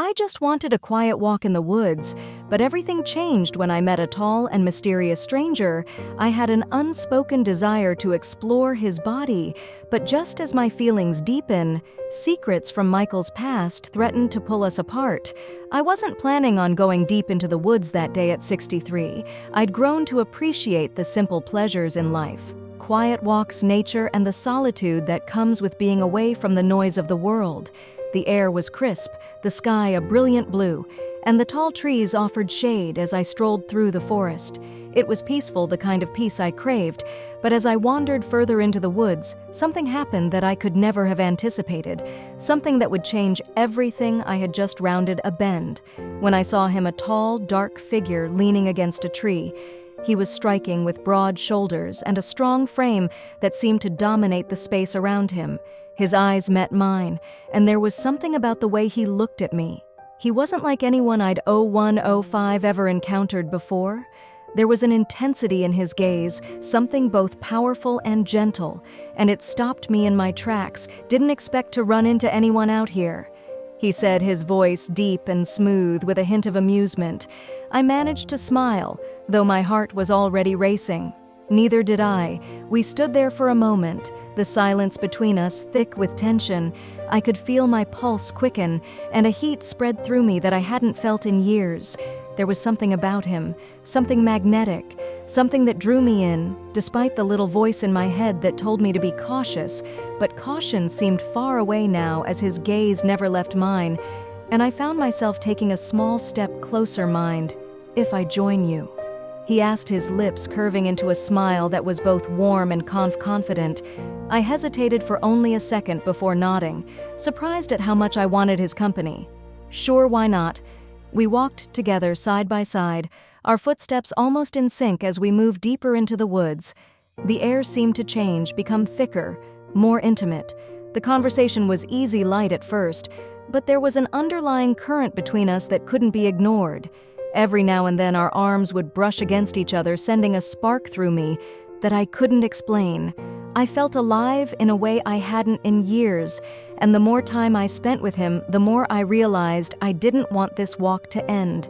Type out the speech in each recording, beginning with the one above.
I just wanted a quiet walk in the woods, but everything changed when I met a tall and mysterious stranger. I had an unspoken desire to explore his body, but just as my feelings deepened, secrets from Michael's past threatened to pull us apart. I wasn't planning on going deep into the woods that day at 63. I'd grown to appreciate the simple pleasures in life. Quiet walks, nature, and the solitude that comes with being away from the noise of the world. The air was crisp, the sky a brilliant blue, and the tall trees offered shade as I strolled through the forest. It was peaceful, the kind of peace I craved, but as I wandered further into the woods, something happened that I could never have anticipated, something that would change everything. I had just rounded a bend when I saw him, a tall, dark figure leaning against a tree. He was striking with broad shoulders and a strong frame that seemed to dominate the space around him. His eyes met mine, and there was something about the way he looked at me. He wasn't like anyone I'd 05 ever encountered before. There was an intensity in his gaze, something both powerful and gentle, and it stopped me in my tracks. Didn't expect to run into anyone out here, he said, his voice deep and smooth with a hint of amusement. I managed to smile, though my heart was already racing. Neither did I. We stood there for a moment, the silence between us thick with tension. I could feel my pulse quicken, and a heat spread through me that I hadn't felt in years. There was something about him, something magnetic, something that drew me in, despite the little voice in my head that told me to be cautious. But caution seemed far away now as his gaze never left mine, and I found myself taking a small step closer. Mind if I join you? He asked, his lips curving into a smile that was both warm and confident. I hesitated for only a second before nodding, surprised at how much I wanted his company. Sure, why not? We walked together side by side, our footsteps almost in sync as we moved deeper into the woods. The air seemed to change, become thicker, more intimate. The conversation was easy light at first, but there was an underlying current between us that couldn't be ignored. Every now and then our arms would brush against each other, sending a spark through me that I couldn't explain. I felt alive in a way I hadn't in years, and the more time I spent with him, the more I realized I didn't want this walk to end.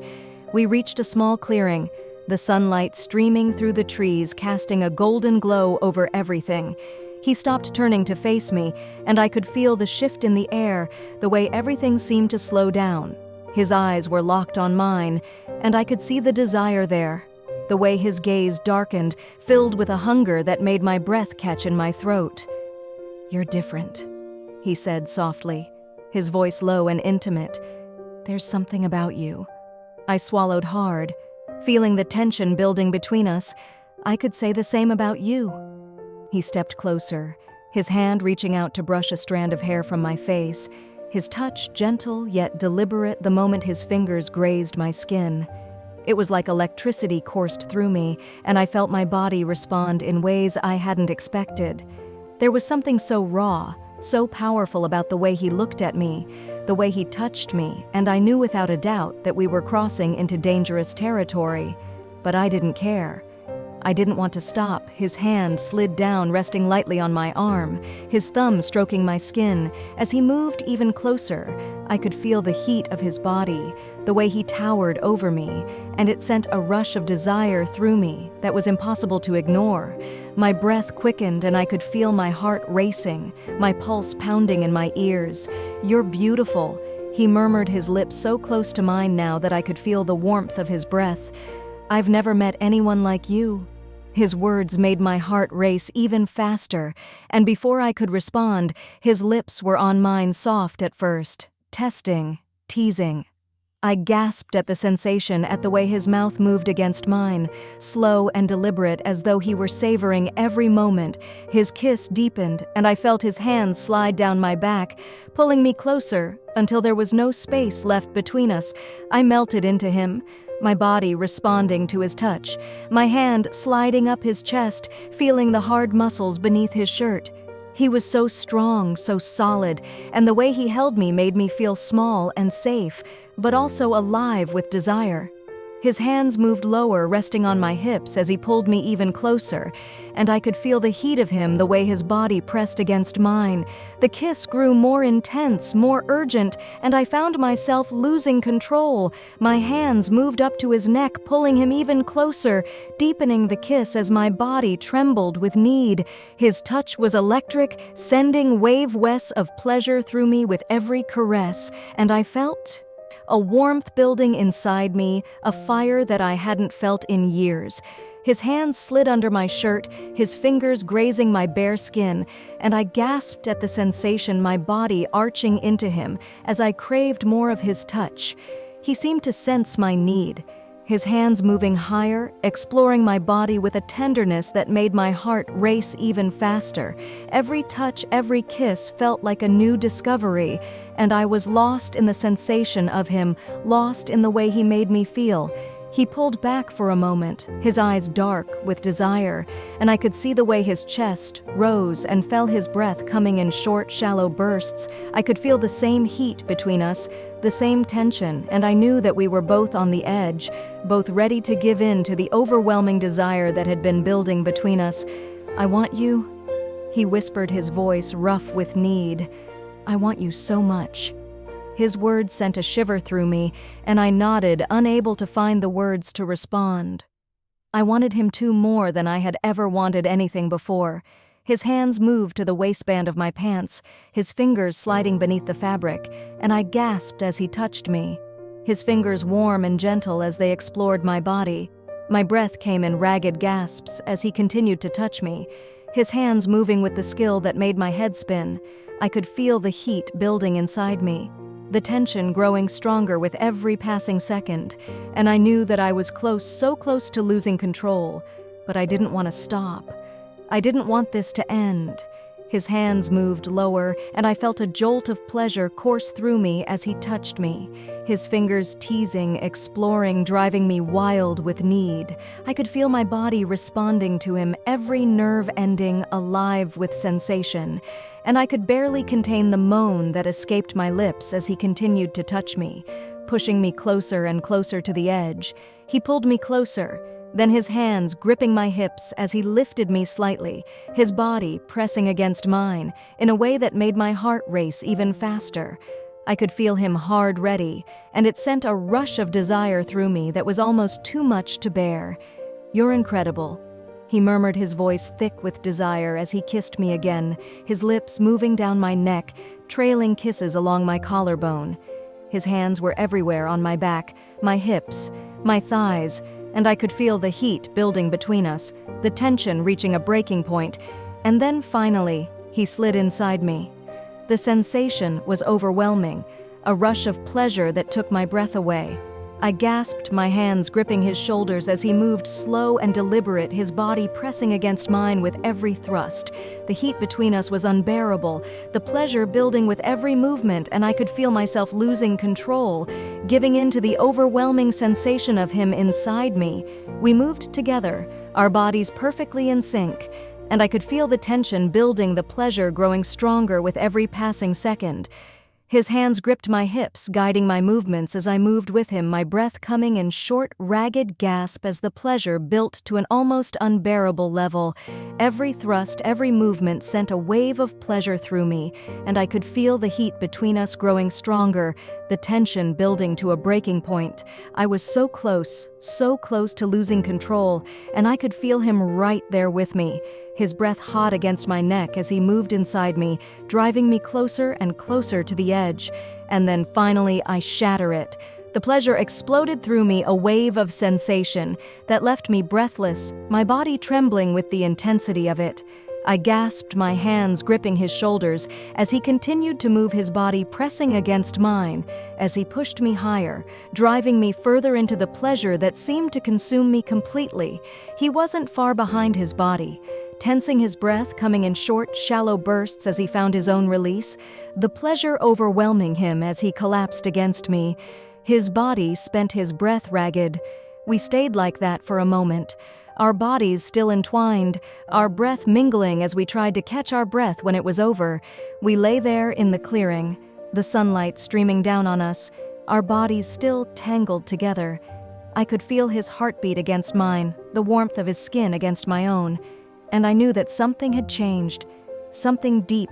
We reached a small clearing, the sunlight streaming through the trees, casting a golden glow over everything. He stopped, turning to face me, and I could feel the shift in the air, the way everything seemed to slow down. His eyes were locked on mine, and I could see the desire there. The way his gaze darkened, filled with a hunger that made my breath catch in my throat. "You're different," he said softly, his voice low and intimate. "There's something about you." I swallowed hard, feeling the tension building between us. "I could say the same about you." He stepped closer, his hand reaching out to brush a strand of hair from my face. His touch gentle yet deliberate the moment his fingers grazed my skin. It was like electricity coursed through me, and I felt my body respond in ways I hadn't expected. There was something so raw, so powerful about the way he looked at me, the way he touched me, and I knew without a doubt that we were crossing into dangerous territory. But I didn't care. I didn't want to stop. His hand slid down, resting lightly on my arm, his thumb stroking my skin. As he moved even closer, I could feel the heat of his body, the way he towered over me, and it sent a rush of desire through me that was impossible to ignore. My breath quickened, and I could feel my heart racing, my pulse pounding in my ears. "You're beautiful," he murmured, his lips so close to mine now that I could feel the warmth of his breath. "I've never met anyone like you." His words made my heart race even faster, and before I could respond, his lips were on mine, soft at first, testing, teasing. I gasped at the sensation, at the way his mouth moved against mine, slow and deliberate, as though he were savoring every moment. His kiss deepened, and I felt his hands slide down my back, pulling me closer until there was no space left between us. I melted into him, my body responding to his touch, my hand sliding up his chest, feeling the hard muscles beneath his shirt. He was so strong, so solid, and the way he held me made me feel small and safe, but also alive with desire. His hands moved lower, resting on my hips as he pulled me even closer, and I could feel the heat of him the way his body pressed against mine. The kiss grew more intense, more urgent, and I found myself losing control. My hands moved up to his neck, pulling him even closer, deepening the kiss as my body trembled with need. His touch was electric, sending wave-wes of pleasure through me with every caress, and I felt a warmth building inside me, a fire that I hadn't felt in years. His hands slid under my shirt, his fingers grazing my bare skin, and I gasped at the sensation, my body arching into him as I craved more of his touch. He seemed to sense my need, his hands moving higher, exploring my body with a tenderness that made my heart race even faster. Every touch, every kiss felt like a new discovery, and I was lost in the sensation of him, lost in the way he made me feel. He pulled back for a moment, his eyes dark with desire, and I could see the way his chest rose and fell, his breath coming in short, shallow bursts. I could feel the same heat between us, the same tension, and I knew that we were both on the edge, both ready to give in to the overwhelming desire that had been building between us. "I want you," he whispered, his voice rough with need. "I want you so much." His words sent a shiver through me, and I nodded, unable to find the words to respond. I wanted him more than I had ever wanted anything before. His hands moved to the waistband of my pants, his fingers sliding beneath the fabric, and I gasped as he touched me. His fingers warm and gentle as they explored my body. My breath came in ragged gasps as he continued to touch me, his hands moving with the skill that made my head spin. I could feel the heat building inside me, the tension growing stronger with every passing second, and I knew that I was close, so close to losing control, but I didn't want to stop. I didn't want this to end. His hands moved lower, and I felt a jolt of pleasure course through me as he touched me, his fingers teasing, exploring, driving me wild with need. I could feel my body responding to him, every nerve ending alive with sensation, and I could barely contain the moan that escaped my lips as he continued to touch me, pushing me closer and closer to the edge. He pulled me closer, then his hands gripping my hips as he lifted me slightly, his body pressing against mine in a way that made my heart race even faster. I could feel him hard ready, and it sent a rush of desire through me that was almost too much to bear. "You're incredible," he murmured, his voice thick with desire as he kissed me again, his lips moving down my neck, trailing kisses along my collarbone. His hands were everywhere on my back, my hips, my thighs, and I could feel the heat building between us, the tension reaching a breaking point, and then finally, he slid inside me. The sensation was overwhelming, a rush of pleasure that took my breath away. I gasped, my hands gripping his shoulders as he moved slow and deliberate, his body pressing against mine with every thrust. The heat between us was unbearable, the pleasure building with every movement, and I could feel myself losing control, giving in to the overwhelming sensation of him inside me. We moved together, our bodies perfectly in sync, and I could feel the tension building, the pleasure growing stronger with every passing second. His hands gripped my hips, guiding my movements as I moved with him, my breath coming in short, ragged gasp as the pleasure built to an almost unbearable level. Every thrust, every movement sent a wave of pleasure through me, and I could feel the heat between us growing stronger, the tension building to a breaking point. I was so close to losing control, and I could feel him right there with me, his breath hot against my neck as he moved inside me, driving me closer and closer to the edge. And then finally, I shatter it. The pleasure exploded through me, a wave of sensation that left me breathless, my body trembling with the intensity of it. I gasped, my hands gripping his shoulders as he continued to move, his body pressing against mine as he pushed me higher, driving me further into the pleasure that seemed to consume me completely. He wasn't far behind, his body tensing, his breath coming in short, shallow bursts as he found his own release, the pleasure overwhelming him as he collapsed against me. His body spent his breath ragged. We stayed like that for a moment, our bodies still entwined, our breath mingling as we tried to catch our breath when it was over. We lay there in the clearing, the sunlight streaming down on us, our bodies still tangled together. I could feel his heartbeat against mine, the warmth of his skin against my own, and I knew that something had changed, something deep,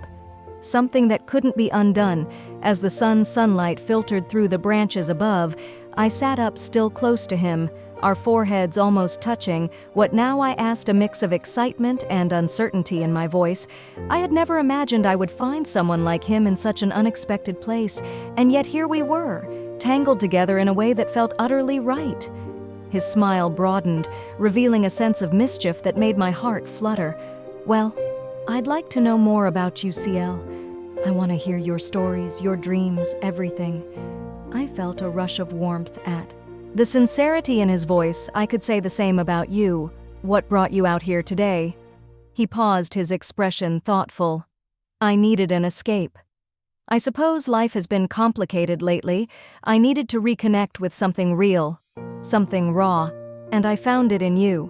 something that couldn't be undone. As the sun's sunlight filtered through the branches above, I sat up still close to him, our foreheads almost touching. What now? I asked, a mix of excitement and uncertainty in my voice. I had never imagined I would find someone like him in such an unexpected place, and yet here we were, tangled together in a way that felt utterly right. His smile broadened, revealing a sense of mischief that made my heart flutter. "Well, I'd like to know more about you, CL. I want to hear your stories, your dreams, everything." I felt a rush of warmth at the sincerity in his voice. "I could say the same about you. What brought you out here today?" He paused, his expression thoughtful. "I needed an escape. I suppose life has been complicated lately. I needed to reconnect with something real, something raw, and I found it in you."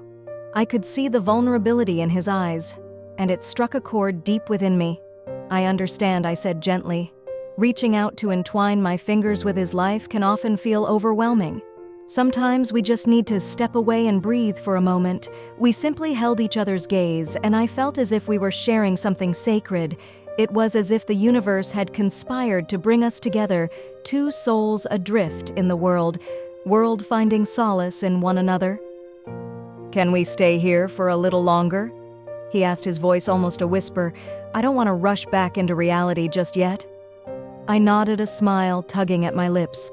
I could see the vulnerability in his eyes, and it struck a chord deep within me. "I understand," I said gently. Reaching out to entwine my fingers with his life can often feel overwhelming. Sometimes we just need to step away and breathe for a moment. We simply held each other's gaze, and I felt as if we were sharing something sacred. It was as if the universe had conspired to bring us together, two souls adrift in the world finding solace in one another. "Can we stay here for a little longer?" he asked, his voice almost a whisper. "I don't want to rush back into reality just yet." I nodded, a smile tugging at my lips.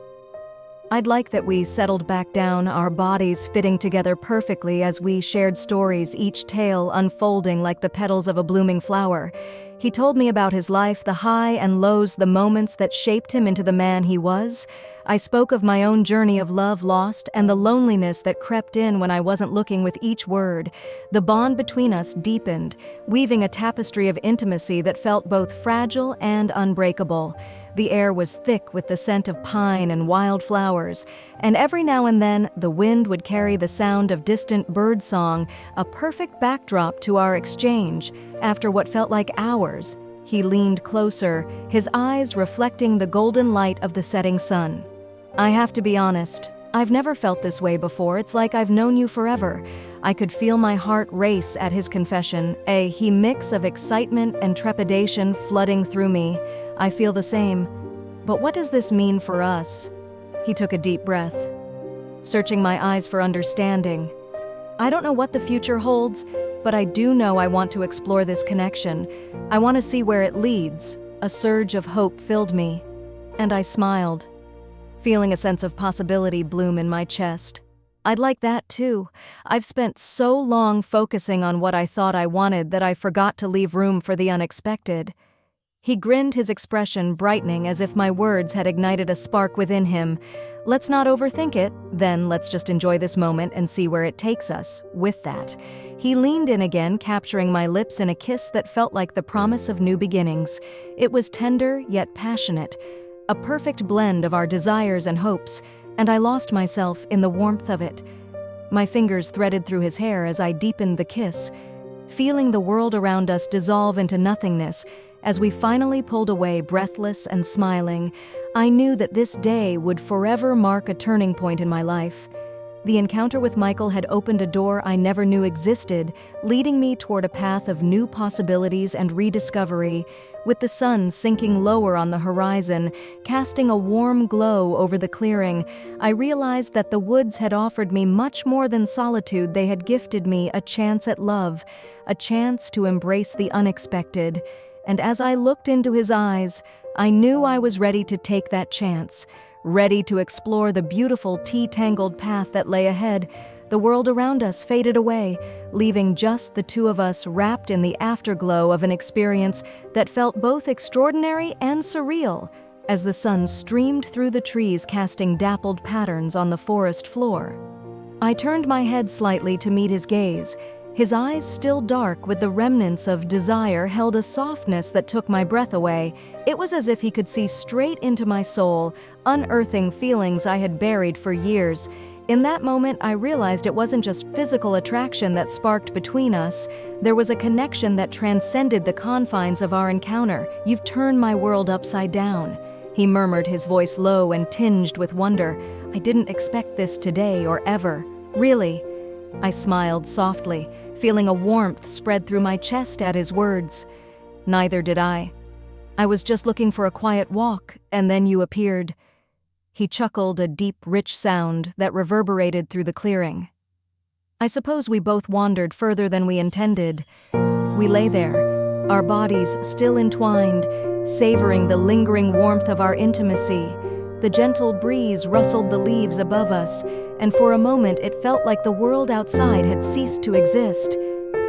"I'd like that we settled back down, our bodies fitting together perfectly as we shared stories, each tale unfolding like the petals of a blooming flower." He told me about his life, the high and lows, the moments that shaped him into the man he was. I spoke of my own journey of love lost and the loneliness that crept in when I wasn't looking. With each word, the bond between us deepened, weaving a tapestry of intimacy that felt both fragile and unbreakable. The air was thick with the scent of pine and wild flowers, and every now and then the wind would carry the sound of distant bird song, a perfect backdrop to our exchange. After what felt like hours, he leaned closer, his eyes reflecting the golden light of the setting sun. "I have to be honest, I've never felt this way before. It's like I've known you forever." I could feel my heart race at his confession, a mix of excitement and trepidation flooding through me. "I feel the same. But what does this mean for us?" He took a deep breath, searching my eyes for understanding. "I don't know what the future holds, but I do know I want to explore this connection. I want to see where it leads." A surge of hope filled me, and I smiled, feeling a sense of possibility bloom in my chest. "I'd like that too. I've spent so long focusing on what I thought I wanted that I forgot to leave room for the unexpected." He grinned, his expression brightening as if my words had ignited a spark within him. "Let's not overthink it, then let's just enjoy this moment and see where it takes us." With that, he leaned in again, capturing my lips in a kiss that felt like the promise of new beginnings. It was tender yet passionate, a perfect blend of our desires and hopes, and I lost myself in the warmth of it. My fingers threaded through his hair as I deepened the kiss, feeling the world around us dissolve into nothingness. As we finally pulled away, breathless and smiling, I knew that this day would forever mark a turning point in my life. The encounter with Michael had opened a door I never knew existed, leading me toward a path of new possibilities and rediscovery. With the sun sinking lower on the horizon, casting a warm glow over the clearing, I realized that the woods had offered me much more than solitude. They had gifted me a chance at love, a chance to embrace the unexpected. And as I looked into his eyes, I knew I was ready to take that chance, ready to explore the beautiful tea-tangled path that lay ahead. The world around us faded away, leaving just the two of us wrapped in the afterglow of an experience that felt both extraordinary and surreal, as the sun streamed through the trees, casting dappled patterns on the forest floor. I turned my head slightly to meet his gaze. His eyes, still dark with the remnants of desire, held a softness that took my breath away. It was as if he could see straight into my soul, unearthing feelings I had buried for years. In that moment, I realized it wasn't just physical attraction that sparked between us. There was a connection that transcended the confines of our encounter. "You've turned my world upside down," he murmured, his voice low and tinged with wonder. I didn't expect this today or ever. Really." I smiled softly, feeling a warmth spread through my chest at his words. "Neither did I. I was just looking for a quiet walk, and then you appeared." He chuckled, a deep, rich sound that reverberated through the clearing. I suppose we both wandered further than we intended. We lay there, our bodies still entwined, savoring the lingering warmth of our intimacy. The gentle breeze rustled the leaves above us, and for a moment it felt like the world outside had ceased to exist.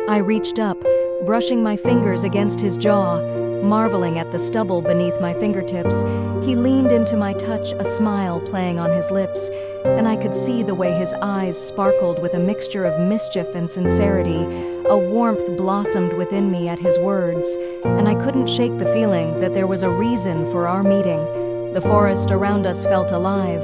I reached up, brushing my fingers against his jaw, marveling at the stubble beneath my fingertips. He leaned into my touch, a smile playing on his lips, and I could see the way his eyes sparkled with a mixture of mischief and sincerity. A warmth blossomed within me at his words, and I couldn't shake the feeling that there was a reason for our meeting. The forest around us felt alive,